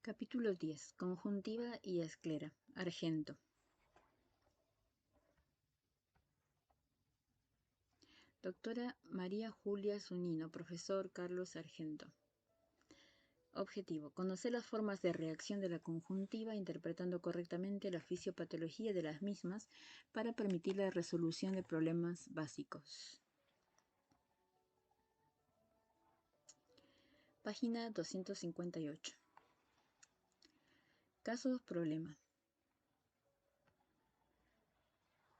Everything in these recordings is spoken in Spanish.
Capítulo 10. Conjuntiva y esclera. Argento. Doctora María Julia Zunino, profesor Carlos Argento. Objetivo: conocer las formas de reacción de la conjuntiva, interpretando correctamente la fisiopatología de las mismas para permitir la resolución de problemas básicos. Página 258. Casos problema.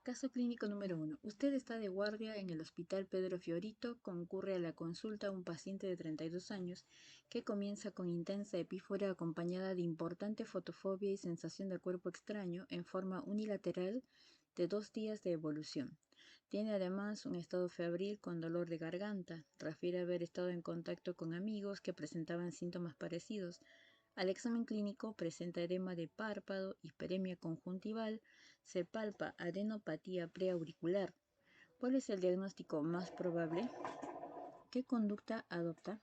Caso clínico número 1. Usted está de guardia en el Hospital Pedro Fiorito. Concurre a la consulta un paciente de 32 años que comienza con intensa epífora acompañada de importante fotofobia y sensación de cuerpo extraño en forma unilateral de 2 días de evolución. Tiene además un estado febril con dolor de garganta. Refiere haber estado en contacto con amigos que presentaban síntomas parecidos. Al examen clínico presenta edema de párpado, hiperemia conjuntival, se palpa adenopatía preauricular. ¿Cuál es el diagnóstico más probable? ¿Qué conducta adopta?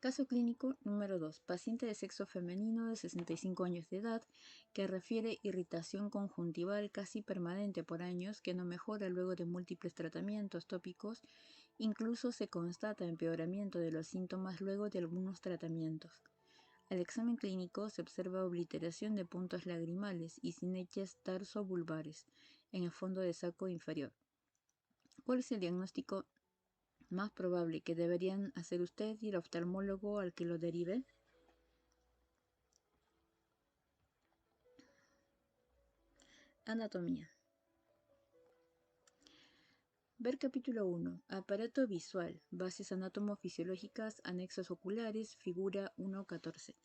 Caso clínico número 2. Paciente de sexo femenino de 65 años de edad que refiere irritación conjuntival casi permanente por años que no mejora luego de múltiples tratamientos tópicos. Incluso se constata empeoramiento de los síntomas luego de algunos tratamientos. Al examen clínico se observa obliteración de puntos lagrimales y sinequias tarsobulbares en el fondo de saco inferior. ¿Cuál es el diagnóstico más probable que deberían hacer usted y el oftalmólogo al que lo derive? Anatomía. Ver capítulo 1. Aparato visual. Bases anatomofisiológicas, anexos oculares, figura 1.14.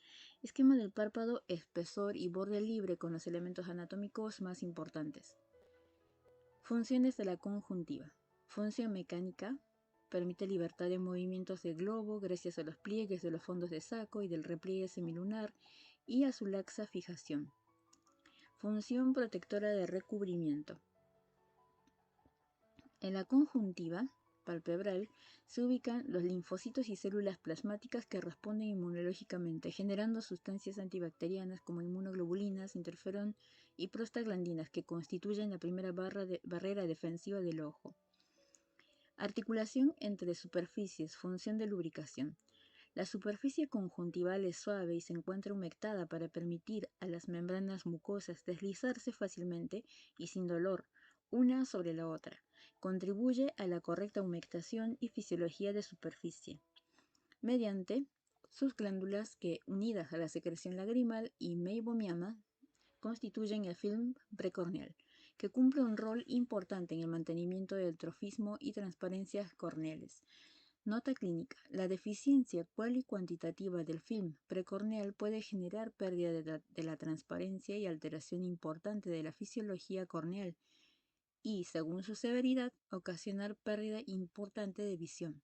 Esquema del párpado, espesor y borde libre con los elementos anatómicos más importantes. Funciones de la conjuntiva. Función mecánica. Permite libertad de movimientos del globo gracias a los pliegues de los fondos de saco y del repliegue semilunar y a su laxa fijación. Función protectora de recubrimiento. En la conjuntiva palpebral se ubican los linfocitos y células plasmáticas que responden inmunológicamente, generando sustancias antibacterianas como inmunoglobulinas, interferón y prostaglandinas que constituyen la primera barrera defensiva del ojo. Articulación entre superficies, función de lubricación. La superficie conjuntival es suave y se encuentra humectada para permitir a las membranas mucosas deslizarse fácilmente y sin dolor, una sobre la otra. Contribuye a la correcta humectación y fisiología de superficie, mediante sus glándulas que, unidas a la secreción lagrimal y meibomiana, constituyen el film precorneal, que cumple un rol importante en el mantenimiento del trofismo y transparencias corneales. Nota clínica. La deficiencia cual y cuantitativa del film precorneal puede generar pérdida de la transparencia y alteración importante de la fisiología corneal y, según su severidad, ocasionar pérdida importante de visión.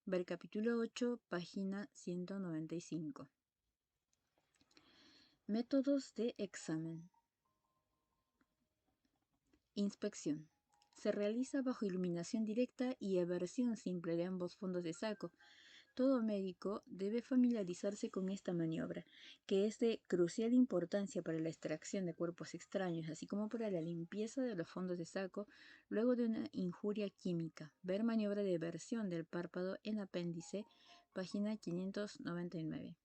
Ver capítulo 8, página 195. Métodos de examen. Inspección. Se realiza bajo iluminación directa y eversión simple de ambos fondos de saco. Todo médico debe familiarizarse con esta maniobra, que es de crucial importancia para la extracción de cuerpos extraños, así como para la limpieza de los fondos de saco luego de una injuria química. Ver maniobra de eversión del párpado en apéndice, página 599.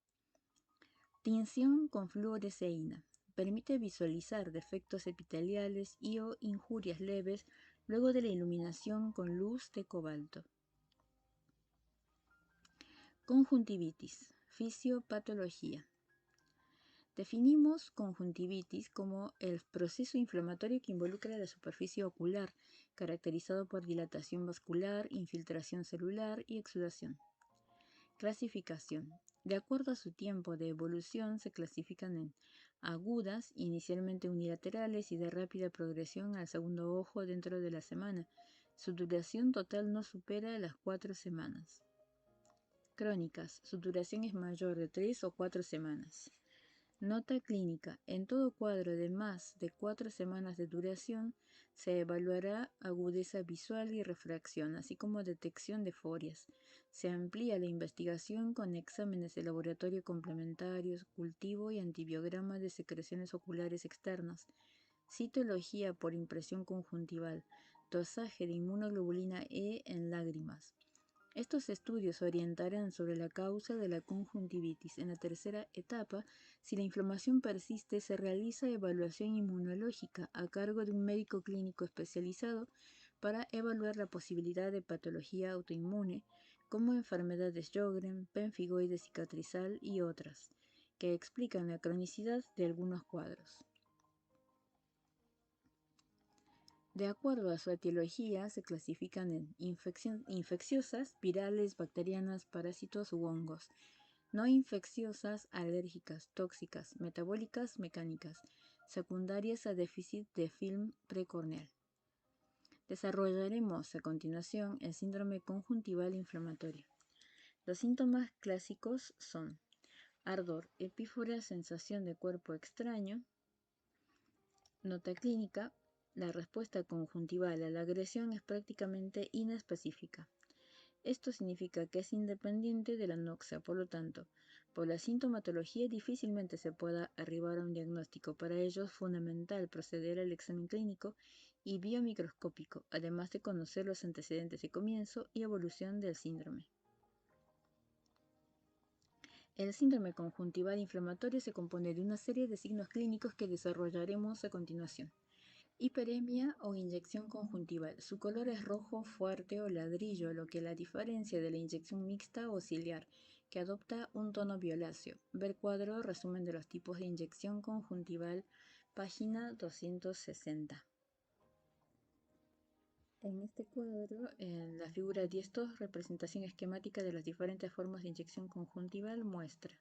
Tinción con fluoresceína. Permite visualizar defectos epiteliales y o injurias leves luego de la iluminación con luz de cobalto. Conjuntivitis. Fisiopatología. Definimos conjuntivitis como el proceso inflamatorio que involucra la superficie ocular, caracterizado por dilatación vascular, infiltración celular y exudación. Clasificación. De acuerdo a su tiempo de evolución, se clasifican en agudas, inicialmente unilaterales y de rápida progresión al segundo ojo dentro de la semana. Su duración total no supera las 4 semanas. Crónicas. Su duración es mayor de 3 o 4 semanas. Nota clínica. En todo cuadro de más de 4 semanas de duración, Se evaluará agudeza visual y refracción, así como detección de forias. Se amplía la investigación con exámenes de laboratorio complementarios, cultivo y antibiograma de secreciones oculares externas, citología por impresión conjuntival, dosaje de inmunoglobulina E en lágrimas. Estos estudios orientarán sobre la causa de la conjuntivitis. En la tercera etapa, si la inflamación persiste, se realiza evaluación inmunológica a cargo de un médico clínico especializado para evaluar la posibilidad de patología autoinmune, como enfermedades Sjögren, pemfigoide cicatrizal y otras, que explican la cronicidad de algunos cuadros. De acuerdo a su etiología, se clasifican en infecciosas, virales, bacterianas, parásitos u hongos; no infecciosas, alérgicas, tóxicas, metabólicas, mecánicas; secundarias a déficit de film precorneal. Desarrollaremos a continuación el síndrome conjuntival inflamatorio. Los síntomas clásicos son ardor, epífora, sensación de cuerpo extraño. Nota clínica: la respuesta conjuntival a la agresión es prácticamente inespecífica. Esto significa que es independiente de la anoxia, por lo tanto, por la sintomatología difícilmente se pueda arribar a un diagnóstico. Para ello es fundamental proceder al examen clínico y biomicroscópico, además de conocer los antecedentes de comienzo y evolución del síndrome. El síndrome conjuntival inflamatorio se compone de una serie de signos clínicos que desarrollaremos a continuación. Hiperemia o inyección conjuntival. Su color es rojo fuerte o ladrillo, lo que la diferencia de la inyección mixta o ciliar, que adopta un tono violáceo. Ver cuadro resumen de los tipos de inyección conjuntival, página 260. En este cuadro, en la figura 10.2, representación esquemática de las diferentes formas de inyección conjuntival muestra.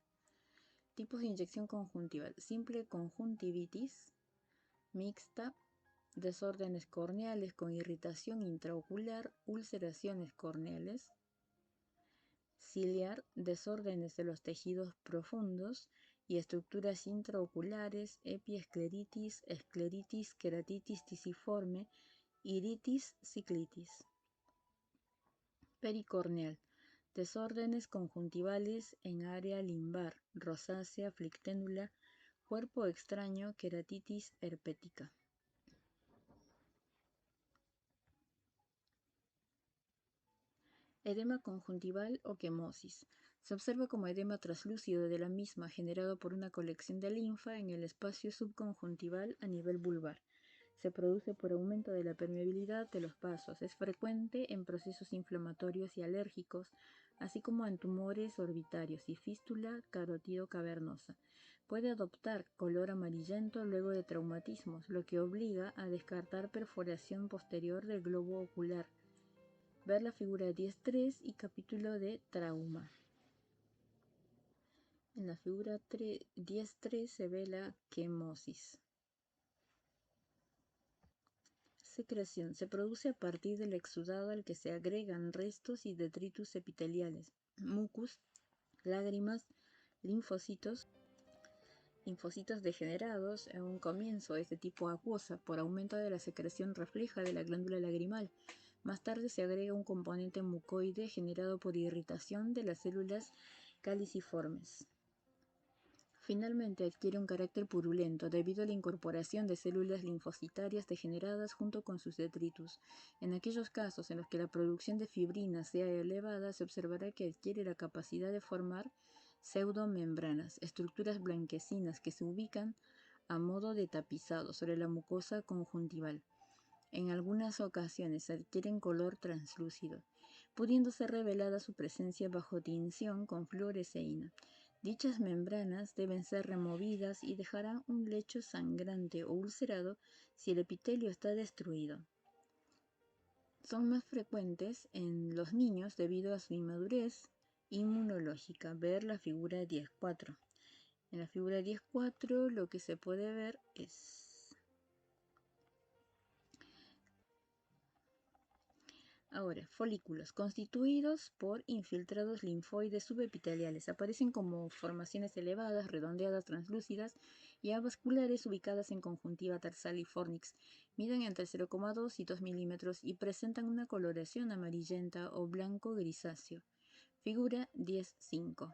Tipos de inyección conjuntival: simple conjuntivitis, mixta, desórdenes corneales con irritación intraocular, ulceraciones corneales; ciliar, desórdenes de los tejidos profundos y estructuras intraoculares, epiescleritis, escleritis, queratitis tisiforme, iritis, ciclitis. Pericorneal, desórdenes conjuntivales en área limbar, rosácea, flicténula, cuerpo extraño, queratitis herpética. Edema conjuntival o quemosis. Se observa como edema translúcido de la misma generado por una colección de linfa en el espacio subconjuntival a nivel vulvar. Se produce por aumento de la permeabilidad de los vasos. Es frecuente en procesos inflamatorios y alérgicos, así como en tumores orbitarios y fístula carotido cavernosa. Puede adoptar color amarillento luego de traumatismos, lo que obliga a descartar perforación posterior del globo ocular. Ver la figura 10.3 y capítulo de trauma. En la figura 10.3 se ve la quemosis. Secreción. Se produce a partir del exudado al que se agregan restos y detritus epiteliales, mucus, lágrimas, linfocitos degenerados. En un comienzo es de tipo acuosa por aumento de la secreción refleja de la glándula lagrimal. Más tarde se agrega un componente mucoide generado por irritación de las células caliciformes. Finalmente adquiere un carácter purulento debido a la incorporación de células linfocitarias degeneradas junto con sus detritus. En aquellos casos en los que la producción de fibrina sea elevada, se observará que adquiere la capacidad de formar pseudomembranas, estructuras blanquecinas que se ubican a modo de tapizado sobre la mucosa conjuntival. En algunas ocasiones adquieren color translúcido, pudiendo ser revelada su presencia bajo tinción con fluoresceína. Dichas membranas deben ser removidas y dejarán un lecho sangrante o ulcerado si el epitelio está destruido. Son más frecuentes en los niños debido a su inmadurez inmunológica. Ver la figura 10.4. En la figura 10.4 lo que se puede ver es Ahora, folículos constituidos por infiltrados linfoides subepiteliales. Aparecen como formaciones elevadas, redondeadas, translúcidas y avasculares ubicadas en conjuntiva tarsal y fornix. Miden entre 0,2 y 2 milímetros y presentan una coloración amarillenta o blanco grisáceo. Figura 10.5.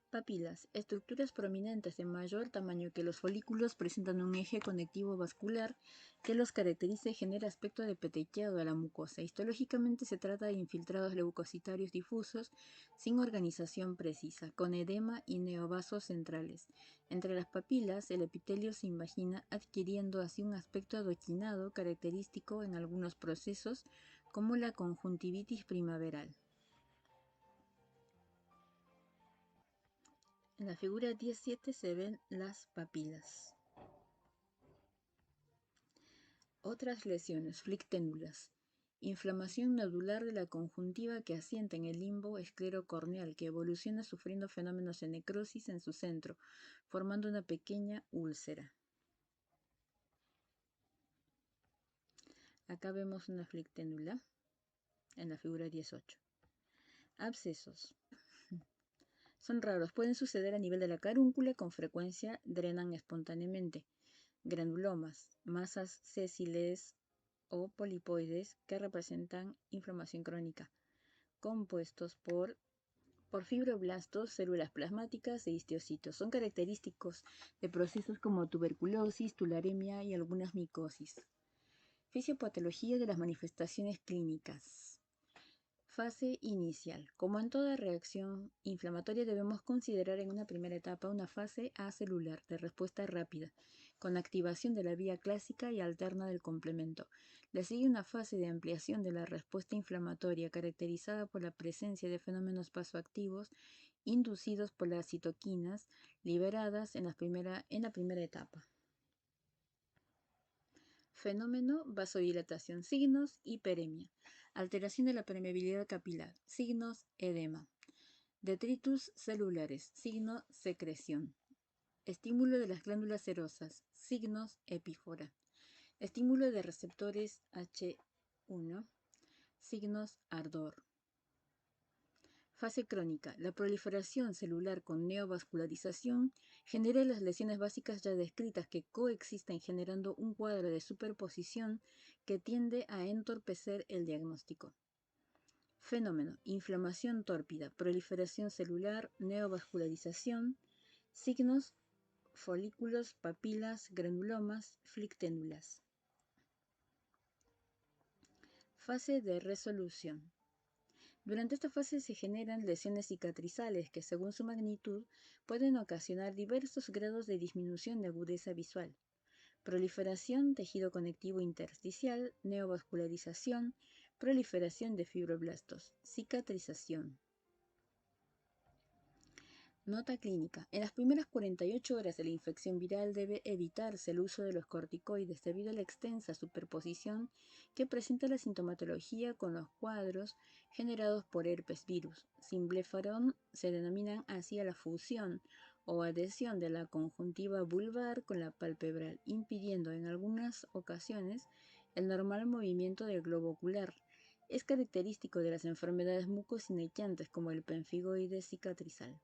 Papilas. Estructuras prominentes de mayor tamaño que los folículos presentan un eje conectivo vascular que los caracteriza y genera aspecto de petequiado a la mucosa. Histológicamente se trata de infiltrados leucocitarios difusos sin organización precisa, con edema y neovasos centrales. Entre las papilas, el epitelio se invagina adquiriendo así un aspecto adoquinado característico en algunos procesos como la conjuntivitis primaveral. En la figura 17 se ven las papilas. Otras lesiones, flicténulas. Inflamación nodular de la conjuntiva que asienta en el limbo esclerocorneal, que evoluciona sufriendo fenómenos de necrosis en su centro, formando una pequeña úlcera. Acá vemos una flicténula en la figura 18. Abscesos. Son raros, pueden suceder a nivel de la carúncula, con frecuencia drenan espontáneamente. Granulomas, masas sésiles o polipoides que representan inflamación crónica, compuestos por fibroblastos, células plasmáticas e histocitos. Son característicos de procesos como tuberculosis, tularemia y algunas micosis. Fisiopatología de las manifestaciones clínicas. Fase inicial. Como en toda reacción inflamatoria, debemos considerar en una primera etapa una fase acelular de respuesta rápida, con activación de la vía clásica y alterna del complemento. Le sigue una fase de ampliación de la respuesta inflamatoria caracterizada por la presencia de fenómenos vasoactivos inducidos por las citoquinas liberadas en la primera etapa. Fenómeno vasodilatación, signos hiperemia, alteración de la permeabilidad capilar, signos edema, detritus celulares, signo secreción, estímulo de las glándulas serosas, signos epífora, estímulo de receptores H1, signos ardor. Fase crónica. La proliferación celular con neovascularización genera las lesiones básicas ya descritas que coexisten generando un cuadro de superposición que tiende a entorpecer el diagnóstico. Fenómeno. Inflamación tórpida, proliferación celular, neovascularización, signos, folículos, papilas, granulomas, flicténulas. Fase de resolución. Durante esta fase se generan lesiones cicatrizales que, según su magnitud, pueden ocasionar diversos grados de disminución de agudeza visual. Proliferación, tejido conectivo intersticial, neovascularización, proliferación de fibroblastos, cicatrización. Nota clínica. En las primeras 48 horas de la infección viral debe evitarse el uso de los corticoides debido a la extensa superposición que presenta la sintomatología con los cuadros generados por herpes virus. Sin blefarón se denominan así a la fusión o adhesión de la conjuntiva vulvar con la palpebral, impidiendo en algunas ocasiones el normal movimiento del globo ocular. Es característico de las enfermedades mucosinequiantes como el pemfigoide cicatrizal.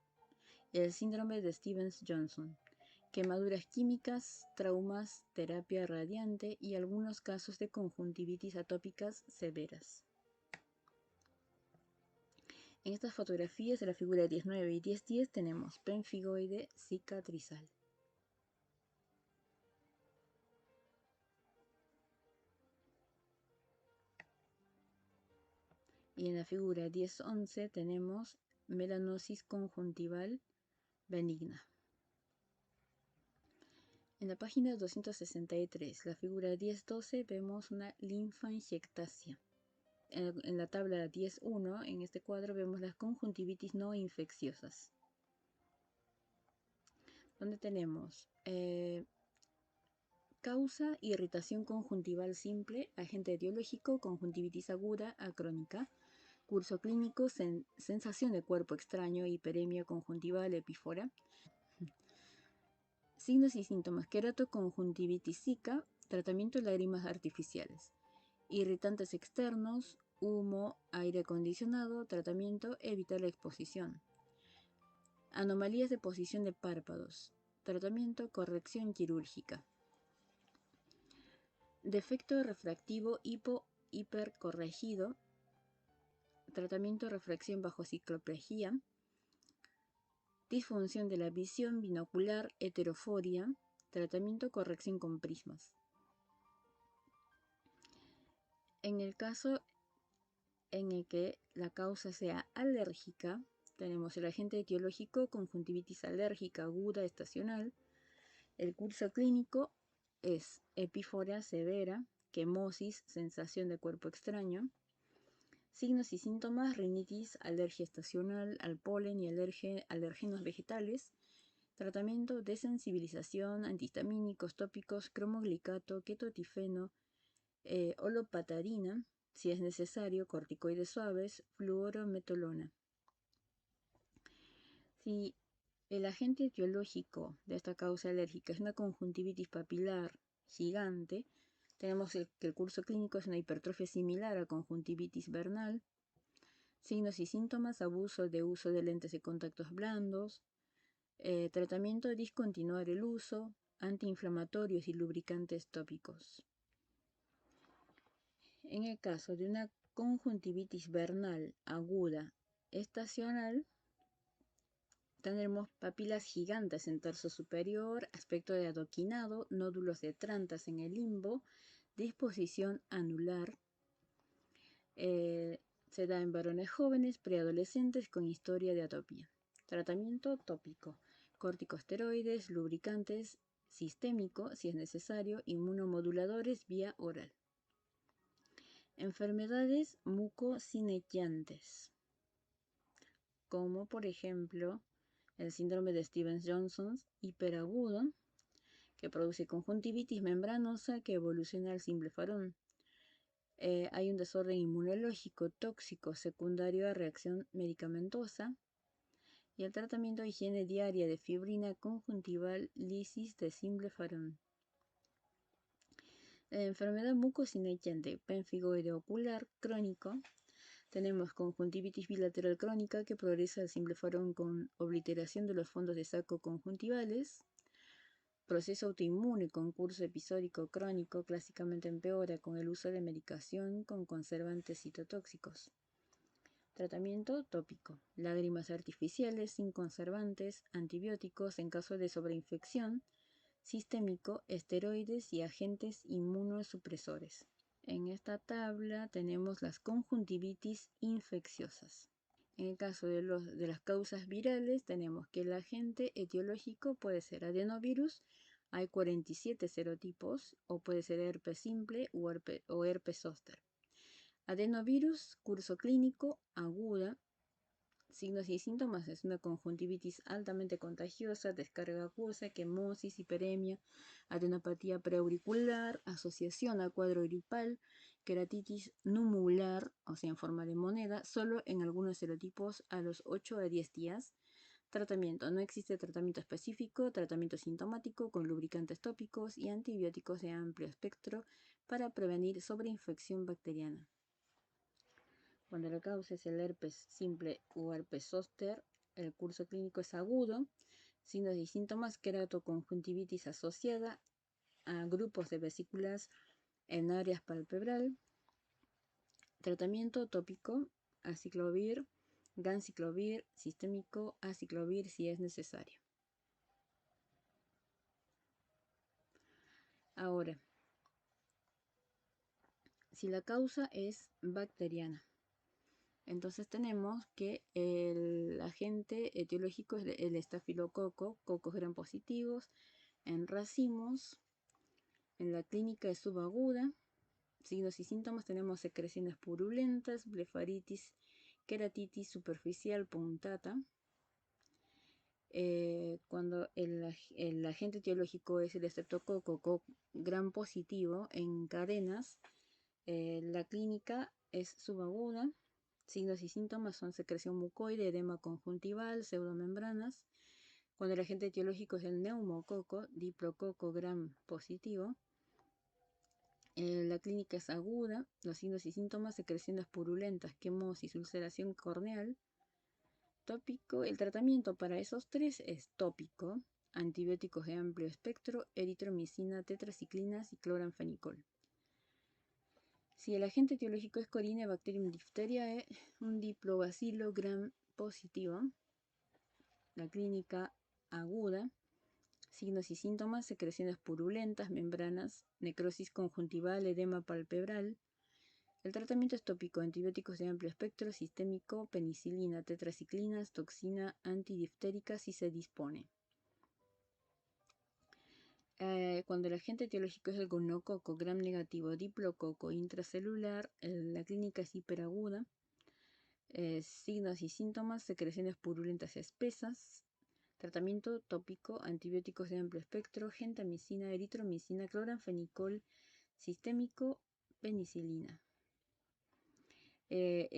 El síndrome de Stevens-Johnson, quemaduras químicas, traumas, terapia radiante y algunos casos de conjuntivitis atópicas severas. En estas fotografías de la figura 19 y 10.10 tenemos pemfigoide cicatrizal. Y en la figura 10.11 tenemos melanosis conjuntival benigna. En la página 263, la figura 10.12, vemos una linfangiectasia. En la tabla 10.1, en este cuadro, vemos las conjuntivitis no infecciosas, donde tenemos causa irritación conjuntival simple, agente etiológico, conjuntivitis aguda, acrónica, curso clínico, sensación de cuerpo extraño, hiperemia conjuntival, epífora. Signos y síntomas: queratoconjuntivitis zika, tratamiento lágrimas artificiales. Irritantes externos, humo, aire acondicionado, tratamiento, evitar la exposición. Anomalías de posición de párpados, tratamiento, corrección quirúrgica. Defecto refractivo hipercorregido, tratamiento, refracción bajo cicloplejía. Disfunción de la visión binocular, heteroforia, tratamiento, corrección con prismas. En el caso en el que la causa sea alérgica, tenemos el agente etiológico: conjuntivitis alérgica aguda estacional. El curso clínico es epiforia severa, quemosis, sensación de cuerpo extraño. Signos y síntomas: rinitis, alergia estacional al polen y alérgenos vegetales. Tratamiento, desensibilización, antihistamínicos tópicos, cromoglicato, ketotifeno, holopatarina, si es necesario, corticoides suaves, fluorometolona. Si el agente etiológico de esta causa alérgica es una conjuntivitis papilar gigante, tenemos que el curso clínico es una hipertrofia similar a conjuntivitis vernal. Signos y síntomas: abuso de uso de lentes de contactos blandos. Tratamiento, discontinuar el uso, antiinflamatorios y lubricantes tópicos. En el caso de una conjuntivitis vernal aguda estacional, tendremos papilas gigantes en tercio superior, aspecto de adoquinado, nódulos de trantas en el limbo, disposición anular. Se da en varones jóvenes, preadolescentes con historia de atopía. Tratamiento, tópico, corticosteroides, lubricantes, sistémico si es necesario, inmunomoduladores vía oral. Enfermedades mucocinequiantes, como por ejemplo el síndrome de Stevens-Johnson hiperagudo, que produce conjuntivitis membranosa que evoluciona al simplefarón. Hay un desorden inmunológico tóxico secundario a reacción medicamentosa. Y el tratamiento, higiene diaria de fibrina conjuntival, lisis de simplefarón. Enfermedad mucocinequiante pemfigoide ocular crónico. Tenemos conjuntivitis bilateral crónica que progresa al simplefarón con obliteración de los fondos de saco conjuntivales. Proceso autoinmune con curso episódico crónico clásicamente empeora con el uso de medicación con conservantes citotóxicos. Tratamiento, tópico, lágrimas artificiales sin conservantes, antibióticos en caso de sobreinfección, sistémico, esteroides y agentes inmunosupresores. En esta tabla tenemos las conjuntivitis infecciosas. En el caso de las causas virales, tenemos que el agente etiológico puede ser adenovirus, hay 47 serotipos, o puede ser herpes simple o herpes zóster. Adenovirus, curso clínico, aguda. Signos y síntomas: es una conjuntivitis altamente contagiosa, descarga acuosa, quemosis, hiperemia, adenopatía preauricular, asociación a cuadro gripal, queratitis numular, o sea, en forma de moneda, solo en algunos serotipos a los 8 a 10 días. Tratamiento: no existe tratamiento específico, tratamiento sintomático con lubricantes tópicos y antibióticos de amplio espectro para prevenir sobreinfección bacteriana. Cuando la causa es el herpes simple o herpes zóster, el curso clínico es agudo. Signos y síntomas: queratoconjuntivitis asociada a grupos de vesículas en áreas palpebral. Tratamiento, tópico, aciclovir, ganciclovir, sistémico, aciclovir si es necesario. Ahora, si la causa es bacteriana, entonces tenemos que el agente etiológico es el estafilococo, cocos gram positivos, en racimos. En la clínica es subaguda. Signos y síntomas: tenemos secreciones purulentas, blefaritis, queratitis superficial punctata. Cuando el agente etiológico es el estreptococo gram positivo en cadenas, la clínica es subaguda. Signos y síntomas son secreción mucoide, edema conjuntival, pseudomembranas. Cuando el agente etiológico es el neumococo, diplococo gram positivo, la clínica es aguda, los signos y síntomas: secreciones purulentas, quemosis, ulceración corneal. Tópico, el tratamiento para esos tres es tópico, antibióticos de amplio espectro, eritromicina, tetraciclinas y cloranfenicol. Si el agente etiológico es Corynebacterium diphtheriae, un diplobacilo gram positivo, la clínica aguda, signos y síntomas: secreciones purulentas, membranas, necrosis conjuntival, edema palpebral. El tratamiento es tópico, antibióticos de amplio espectro, sistémico, penicilina, tetraciclinas, toxina antidiftérica si se dispone. Cuando el agente etiológico es el gonococo gram negativo, diplococo intracelular, la clínica es hiperaguda. Signos y síntomas: secreciones purulentas espesas. Tratamiento tópico, antibióticos de amplio espectro, gentamicina, eritromicina, cloranfenicol, sistémico, penicilina.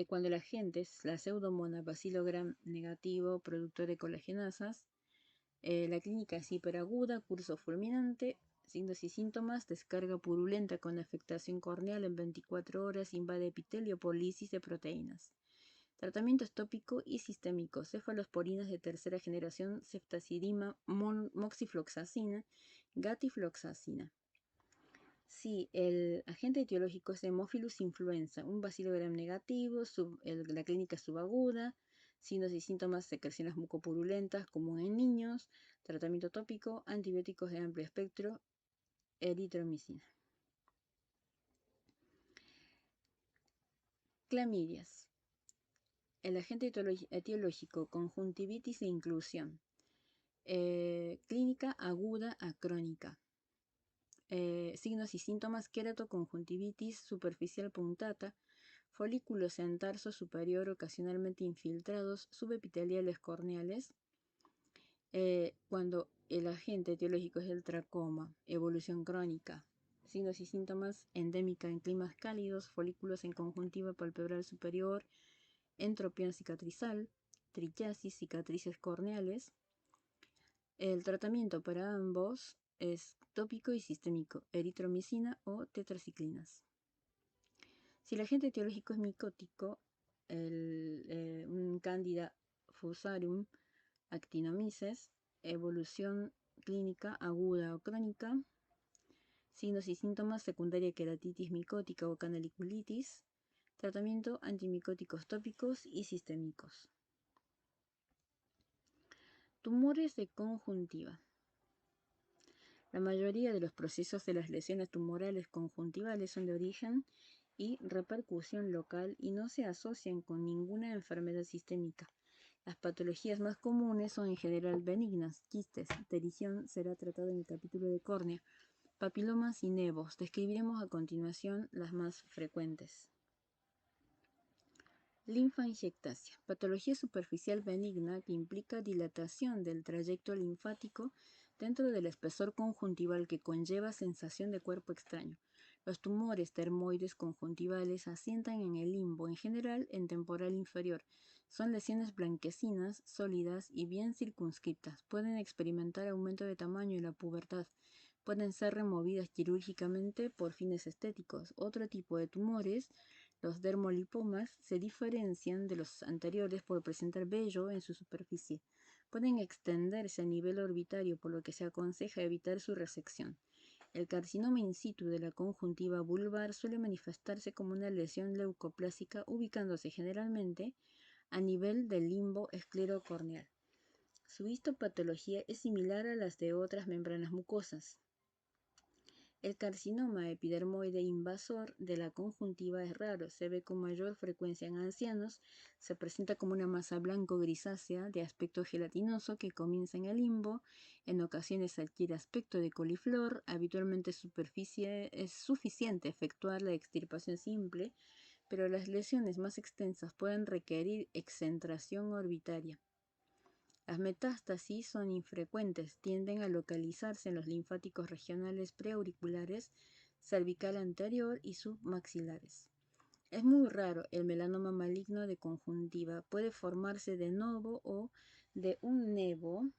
Cuando el agente es la pseudomonas bacilo gram negativo, productor de colagenasas, la clínica es hiperaguda, curso fulminante, signos y síntomas: descarga purulenta con afectación corneal en 24 horas, invade epitelio por lisis de proteínas. Tratamiento es tópico y sistémico: cefalosporinas de tercera generación, ceftazidima, moxifloxacina, gatifloxacina. Si el agente etiológico es Haemophilus influenza, un bacilo gram negativo, la clínica es subaguda, signos y síntomas: secreciones mucopurulentas común en niños, tratamiento tópico, antibióticos de amplio espectro, eritromicina. Clamidias. El agente etiológico: conjuntivitis de inclusión, clínica aguda a crónica. Signos y síntomas: queratoconjuntivitis superficial punctata, folículos en tarso superior ocasionalmente infiltrados, subepiteliales corneales. Cuando el agente etiológico es el tracoma, evolución crónica. Signos y síntomas: endémica en climas cálidos, folículos en conjuntiva palpebral superior, entropión cicatrizal, trichiasis, cicatrices corneales. El tratamiento para ambos es tópico y sistémico, eritromicina o tetraciclinas. Si el agente etiológico es micótico, un Candida fusarium actinomyces, evolución clínica aguda o crónica, signos y síntomas: secundaria queratitis micótica o canaliculitis, tratamiento: antimicóticos tópicos y sistémicos. Tumores de conjuntiva. La mayoría de los procesos de las lesiones tumorales conjuntivales son de origen y repercusión local y no se asocian con ninguna enfermedad sistémica. Las patologías más comunes son en general benignas: quistes, pterición será tratado en el capítulo de córnea, papilomas y nevos. Describiremos a continuación las más frecuentes. Linfangiectasia, patología superficial benigna que implica dilatación del trayecto linfático dentro del espesor conjuntival que conlleva sensación de cuerpo extraño. Los tumores dermoides conjuntivales asientan en el limbo, en general en temporal inferior. Son lesiones blanquecinas, sólidas y bien circunscritas. Pueden experimentar aumento de tamaño en la pubertad. Pueden ser removidas quirúrgicamente por fines estéticos. Otro tipo de tumores, los dermolipomas, se diferencian de los anteriores por presentar vello en su superficie. Pueden extenderse a nivel orbitario, por lo que se aconseja evitar su resección. El carcinoma in situ de la conjuntiva vulvar suele manifestarse como una lesión leucoplásica, ubicándose generalmente a nivel del limbo esclerocorneal. Su histopatología es similar a las de otras membranas mucosas. El carcinoma epidermoide invasor de la conjuntiva es raro, se ve con mayor frecuencia en ancianos, se presenta como una masa blanco-grisácea de aspecto gelatinoso que comienza en el limbo, en ocasiones adquiere aspecto de coliflor, habitualmente es suficiente efectuar la extirpación simple, pero las lesiones más extensas pueden requerir excentración orbitaria. Las metástasis son infrecuentes, tienden a localizarse en los linfáticos regionales preauriculares, cervical anterior y submaxilares. Es muy raro el melanoma maligno de conjuntiva, puede formarse de novo o de un nevo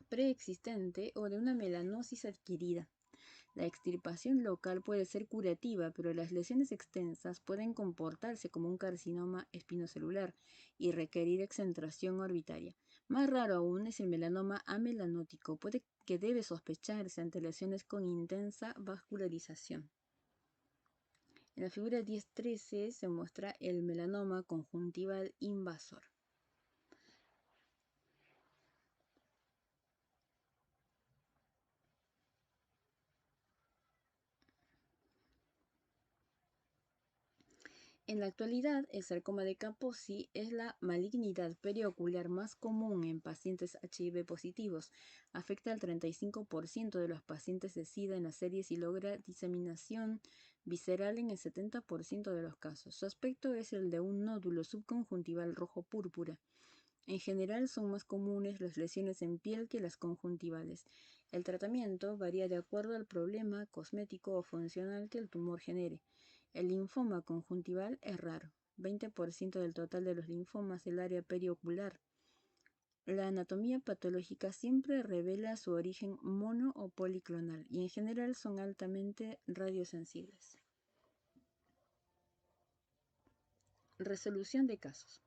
preexistente o de una melanosis adquirida. La extirpación local puede ser curativa, pero las lesiones extensas pueden comportarse como un carcinoma espinocelular y requerir excentración orbitaria. Más raro aún es el melanoma amelanótico, que debe sospecharse ante lesiones con intensa vascularización. En la figura 10.13 se muestra el melanoma conjuntival invasor. En la actualidad, el sarcoma de Kaposi es la malignidad periocular más común en pacientes HIV positivos. Afecta al 35% de los pacientes de SIDA en las series y logra diseminación visceral en el 70% de los casos. Su aspecto es el de un nódulo subconjuntival rojo púrpura. En general son más comunes las lesiones en piel que las conjuntivales. El tratamiento varía de acuerdo al problema cosmético o funcional que el tumor genere. El linfoma conjuntival es raro, 20% del total de los linfomas del área periocular. La anatomía patológica siempre revela su origen mono o policlonal y en general son altamente radiosensibles. Resolución de casos.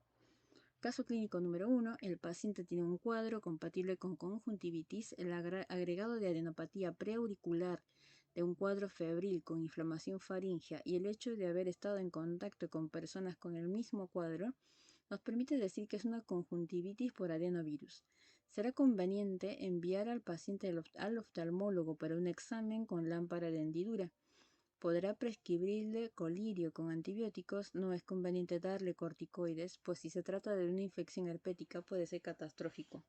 Caso clínico número 1. El paciente tiene un cuadro compatible con conjuntivitis, el agregado de adenopatía preauricular, de un cuadro febril con inflamación faríngea y el hecho de haber estado en contacto con personas con el mismo cuadro, nos permite decir que es una conjuntivitis por adenovirus. Será conveniente enviar al paciente al oftalmólogo para un examen con lámpara de hendidura. Podrá prescribirle colirio con antibióticos, no es conveniente darle corticoides, pues si se trata de una infección herpética puede ser catastrófico.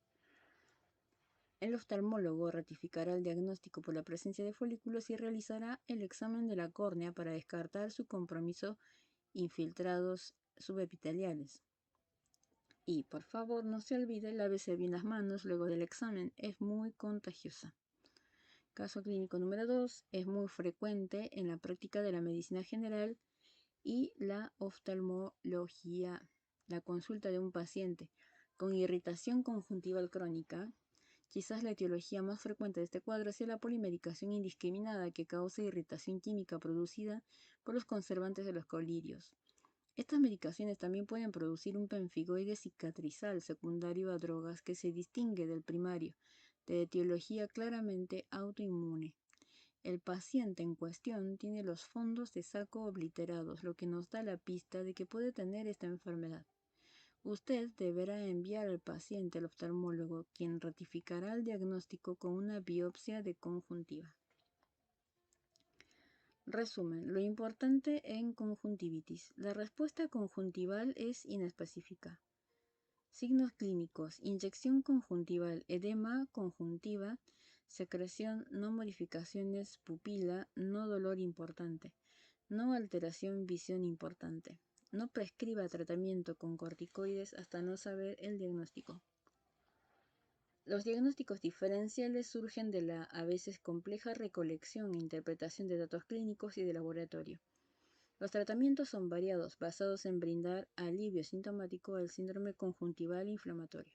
El oftalmólogo ratificará el diagnóstico por la presencia de folículos y realizará el examen de la córnea para descartar su compromiso infiltrados subepiteliales. Y por favor no se olvide, lávese bien las manos luego del examen, es muy contagiosa. Caso clínico número 2. Es muy frecuente en la práctica de la medicina general y la oftalmología. La consulta de un paciente con irritación conjuntival crónica. Quizás la etiología más frecuente de este cuadro sea la polimedicación indiscriminada que causa irritación química producida por los conservantes de los colirios. Estas medicaciones también pueden producir un pemfigoide cicatrizal secundario a drogas que se distingue del primario, de etiología claramente autoinmune. El paciente en cuestión tiene los fondos de saco obliterados, lo que nos da la pista de que puede tener esta enfermedad. Usted deberá enviar al paciente al oftalmólogo, quien ratificará el diagnóstico con una biopsia de conjuntiva. Resumen, lo importante en conjuntivitis. La respuesta conjuntival es inespecífica. Signos clínicos: inyección conjuntival, edema conjuntiva, secreción, no modificaciones, pupila, no dolor importante, no alteración visión importante. No prescriba tratamiento con corticoides hasta no saber el diagnóstico. Los diagnósticos diferenciales surgen de la a veces compleja recolección e interpretación de datos clínicos y de laboratorio. Los tratamientos son variados, basados en brindar alivio sintomático al síndrome conjuntival inflamatorio.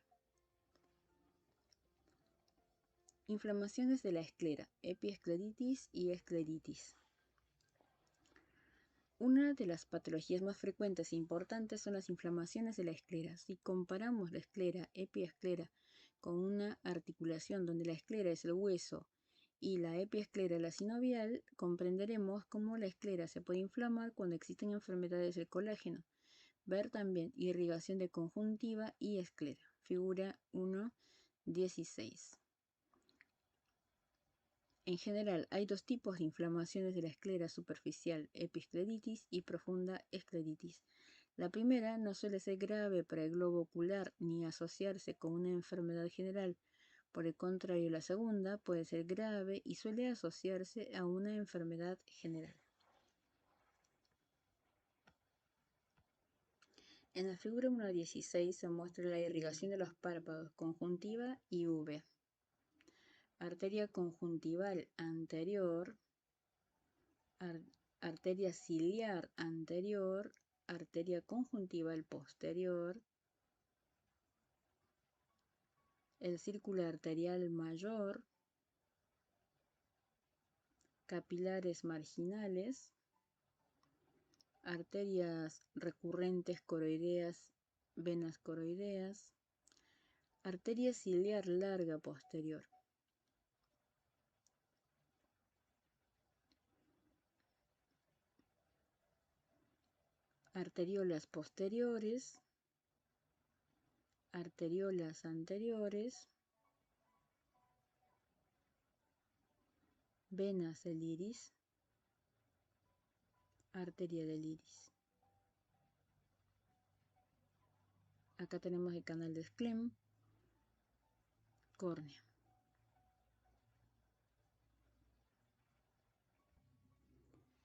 Inflamaciones de la esclera, epiescleritis y escleritis. Una de las patologías más frecuentes e importantes son las inflamaciones de la esclera. Si comparamos la esclera, epiesclera, con una articulación donde la esclera es el hueso y la epiesclera la sinovial, comprenderemos cómo la esclera se puede inflamar cuando existen enfermedades del colágeno. Ver también irrigación de conjuntiva y esclera. Figura 1.16. En general, hay dos tipos de inflamaciones de la esclera superficial, episcleritis y profunda escleritis. La primera no suele ser grave para el globo ocular ni asociarse con una enfermedad general. Por el contrario, la segunda puede ser grave y suele asociarse a una enfermedad general. En la figura 1.16 se muestra la irrigación de los párpados, conjuntiva y uvea. Arteria conjuntival anterior, arteria ciliar anterior, arteria conjuntival posterior, el círculo arterial mayor, capilares marginales, arterias recurrentes coroideas, venas coroideas, arteria ciliar larga posterior, arteriolas posteriores, arteriolas anteriores, venas del iris, arteria del iris. Acá tenemos el canal de Schlemm, córnea.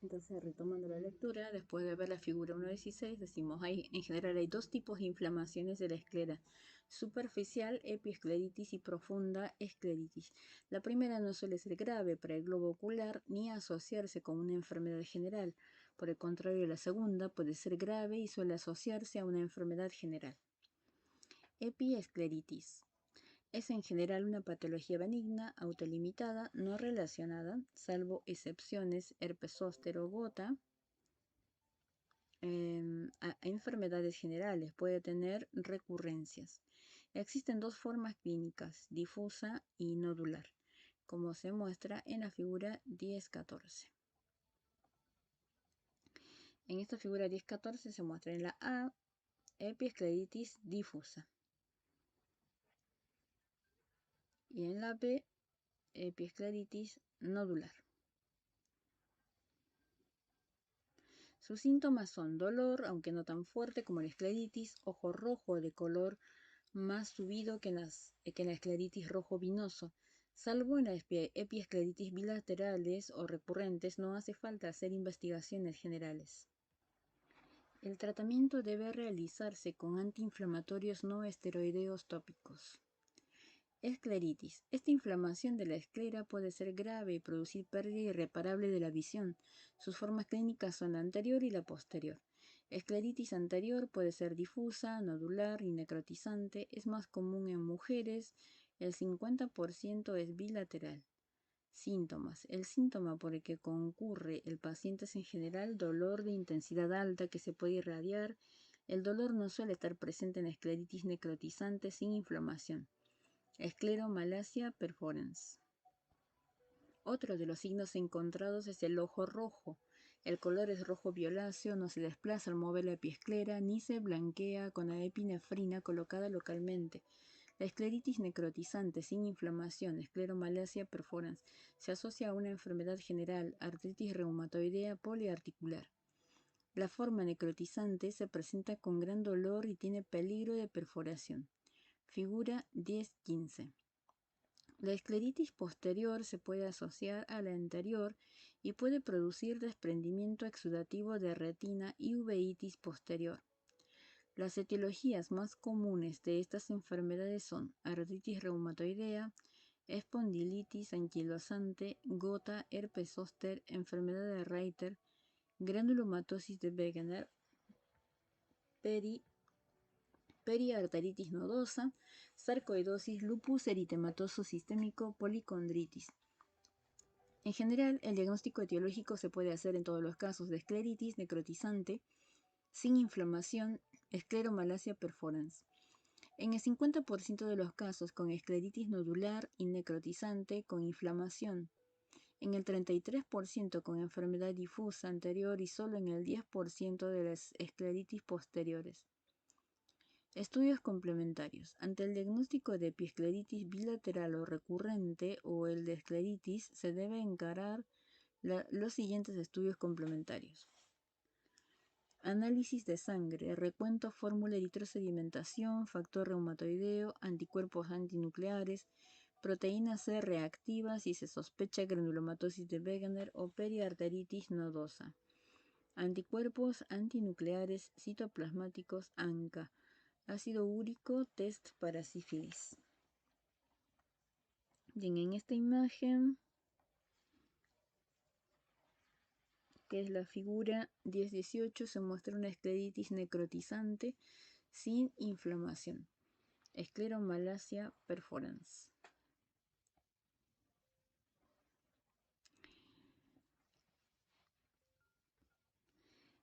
Entonces, retomando la lectura, después de ver la figura 1.16, decimos, en general hay dos tipos de inflamaciones de la esclera: superficial, epiescleritis, y profunda, escleritis. La primera no suele ser grave para el globo ocular ni asociarse con una enfermedad general. Por el contrario, la segunda puede ser grave y suele asociarse a una enfermedad general. Epiescleritis. Es en general una patología benigna, autolimitada, no relacionada, salvo excepciones, herpes zóster o gota, a enfermedades generales. Puede tener recurrencias. Existen dos formas clínicas: difusa y nodular, como se muestra en la figura 10.14. En esta figura 10.14 se muestra en la A, epiescleritis difusa, y en la B, epiescleritis nodular. Sus síntomas son dolor, aunque no tan fuerte como la escleritis, ojo rojo de color más subido que en la escleritis rojo vinoso. Salvo en las epiescleritis bilaterales o recurrentes, no hace falta hacer investigaciones generales. El tratamiento debe realizarse con antiinflamatorios no esteroideos tópicos. Escleritis. Esta inflamación de la esclera puede ser grave y producir pérdida irreparable de la visión. Sus formas clínicas son la anterior y la posterior. Escleritis anterior puede ser difusa, nodular y necrotizante. Es más común en mujeres. El 50% es bilateral. Síntomas. El síntoma por el que concurre el paciente es en general dolor de intensidad alta que se puede irradiar. El dolor no suele estar presente en escleritis necrotizante sin inflamación. Escleromalacia perforans. Otro de los signos encontrados es el ojo rojo. El color es rojo violáceo, no se desplaza al mover la epiesclera ni se blanquea con la epinefrina colocada localmente. La escleritis necrotizante sin inflamación, escleromalacia perforans, se asocia a una enfermedad general, artritis reumatoidea poliarticular. La forma necrotizante se presenta con gran dolor y tiene peligro de perforación. Figura 10.15. La escleritis posterior se puede asociar a la anterior y puede producir desprendimiento exudativo de retina y uveitis posterior. Las etiologías más comunes de estas enfermedades son artritis reumatoidea, espondilitis anquilosante, gota, herpes zóster, enfermedad de Reiter, granulomatosis de Wegener, periarteritis nodosa, sarcoidosis, lupus eritematoso sistémico, policondritis. En general, el diagnóstico etiológico se puede hacer en todos los casos de escleritis necrotizante sin inflamación, escleromalacia perforans. En el 50% de los casos con escleritis nodular y necrotizante con inflamación. En el 33% con enfermedad difusa anterior y solo en el 10% de las escleritis posteriores. Estudios complementarios. Ante el diagnóstico de epiescleritis bilateral o recurrente o el de escleritis, se debe encarar los siguientes estudios complementarios. Análisis de sangre, recuento, fórmula eritrosedimentación, factor reumatoideo, anticuerpos antinucleares, proteína C reactiva si se sospecha granulomatosis de Wegener o periarteritis nodosa. Anticuerpos antinucleares citoplasmáticos ANCA. Ácido úrico, test para sífilis. Bien, en esta imagen, que es la figura 10.18, se muestra una escleritis necrotizante sin inflamación. Scleromalacia perforans.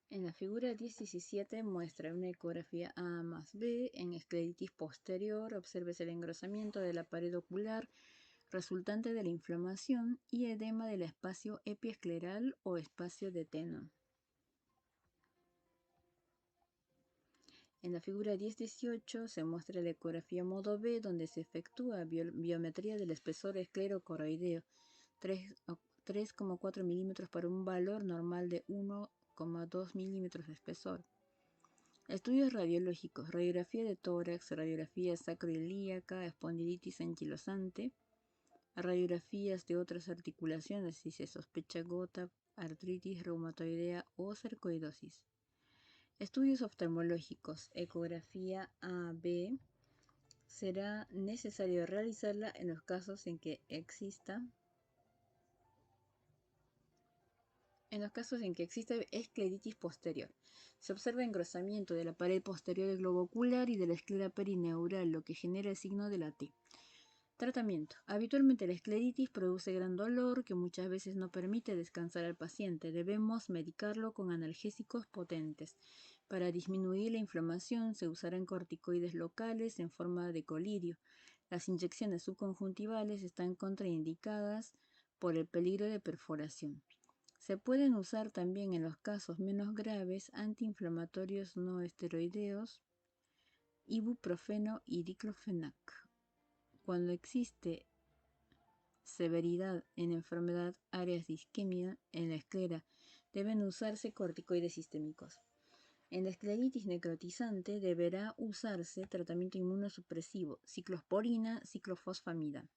En la figura 10-17 muestra una ecografía A más B. En escleritis posterior, obsérvese el engrosamiento de la pared ocular resultante de la inflamación y edema del espacio epiescleral o espacio de Tenon. En la figura 10-18 se muestra la ecografía modo B, donde se efectúa biometría del espesor esclerocoroideo, 3,4 milímetros para un valor normal de 1,2 milímetros de espesor. Estudios radiológicos: radiografía de tórax, radiografía sacroiliaca, espondilitis anquilosante, radiografías de otras articulaciones si se sospecha gota, artritis reumatoidea o sarcoidosis. Estudios oftalmológicos: ecografía A-B. Será necesario realizarla en los casos en que exista escleritis posterior. Se observa engrosamiento de la pared posterior del globo ocular y de la esclera perineural, lo que genera el signo de la T. Tratamiento: habitualmente la escleritis produce gran dolor que muchas veces no permite descansar al paciente. Debemos medicarlo con analgésicos potentes. Para disminuir la inflamación se usarán corticoides locales en forma de colirio. Las inyecciones subconjuntivales están contraindicadas por el peligro de perforación. Se pueden usar también en los casos menos graves antiinflamatorios no esteroideos, ibuprofeno y diclofenac. Cuando existe severidad en enfermedad, áreas de isquemia en la esclera, deben usarse corticoides sistémicos. En la escleritis necrotizante deberá usarse tratamiento inmunosupresivo, ciclosporina, ciclofosfamida.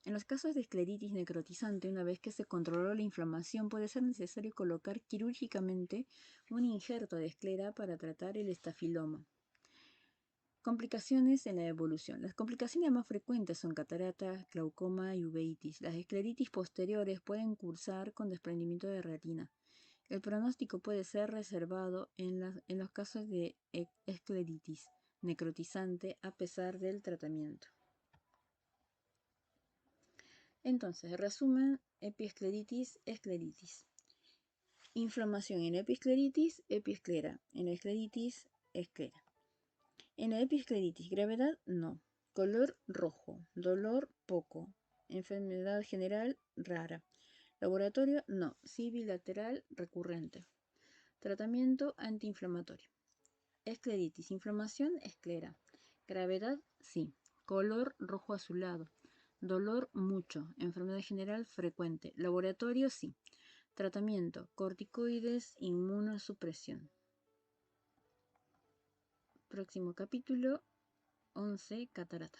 En los casos de escleritis necrotizante, una vez que se controló la inflamación, puede ser necesario colocar quirúrgicamente un injerto de esclera para tratar el estafiloma. Complicaciones en la evolución. Las complicaciones más frecuentes son catarata, glaucoma y uveitis. Las escleritis posteriores pueden cursar con desprendimiento de retina. El pronóstico puede ser reservado en los casos de escleritis necrotizante a pesar del tratamiento. Entonces, resumen: epiescleritis, escleritis. Inflamación en epiescleritis, epiesclera. En la escleritis, esclera. En la epiescleritis, gravedad no. Color rojo. Dolor poco. Enfermedad general rara. Laboratorio no. Sí bilateral recurrente. Tratamiento antiinflamatorio. Escleritis, inflamación, esclera. Gravedad sí. Color rojo azulado. Dolor mucho. Enfermedad general frecuente. Laboratorio sí. Tratamiento: corticoides, inmunosupresión. Próximo capítulo: 11. Catarata.